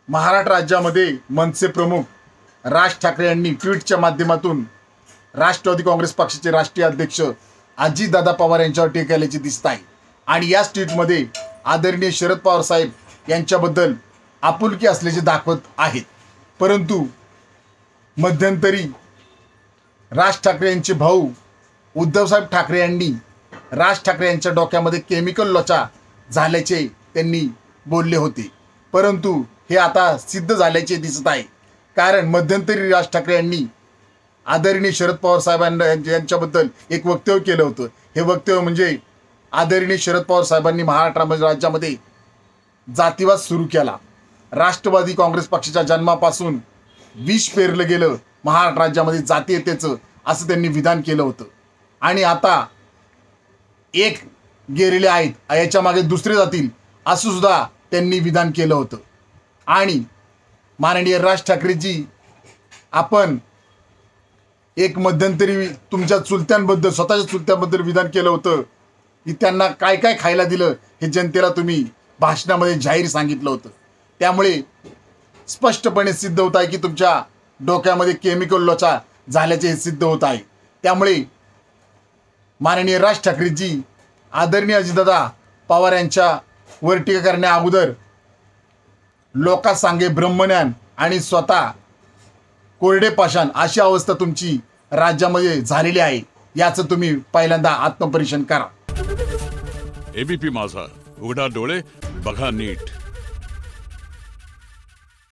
महाराष्ट्र राज्यामध्ये मनसे प्रमुख राज ठाकरे यांनी ट्विटच्या माध्यमातून राष्ट्रवादी काँग्रेस पक्षाचे राष्ट्रीय अध्यक्ष अजितदादा पवार यांच्यावर टीका केल्याचे दिसत आहे। आणि याच ट्विटमध्ये आदरणीय शरद पवार साहेब यांच्याबद्दल आपुलकी असल्याचे दाखवत आहेत। परंतु मध्यंतरी राज ठाकरे यांचे भाऊ उद्धवसाहेब ठाकरे यांनी राज ठाकरे यांच्या डोक्यामध्ये केमिकल लोचा झाल्याचे त्यांनी बोलले होते, परंतु हे आता सिद्ध झाल्याचे दिसत आहे। कारण मध्यंतरी राज ठाकरे यांनी आदरणीय शरद पवार साहेबांना यांच्याबद्दल एक वक्तव्य केलं होतं। हे वक्तव्य म्हणजे आदरणीय शरद पवार साहेबांनी महाराष्ट्र राज्यामध्ये जातीवाद सुरू केला। राष्ट्रवादी काँग्रेस पक्षाच्या जन्मापासून विष पेरलं गेलं महाराष्ट्र राज्यामध्ये जातीयतेचं, असं त्यांनी विधान केलं होतं। आणि आता एक गेलेले आहेत, याच्या मागे दुसरे जातील असं सुद्धा त्यांनी विधान केलं होतं। आणि माननीय राज ठाकरेजी, आपण एक मध्यंतरी तुमच्या चुलत्यांबद्दल, स्वतःच्या चुलत्यांबद्दल विधान केलं होतं की त्यांना काय काय खायला दिलं हे जनतेला तुम्ही भाषणामध्ये जाहीर सांगितलं होतं। त्यामुळे स्पष्टपणे सिद्ध होत आहे की तुमच्या डोक्यामध्ये केमिकल लोचा झाल्याचे हे सिद्ध होत आहे। त्यामुळे माननीय राज ठाकरेजी, आदरणीय अजितदादा पवार यांच्या वर टीका करण्या अगोदर लोका सांगे ब्रह्मज्ञान आणि स्वतः कोरडे पाषाण अशी अवस्था तुमची राज्यामध्ये झालेली आहे, याचं तुम्ही पहिल्यांदा आत्मपरीक्षण करा। एबीपी माझा, उघडा डोळे बघा नीट।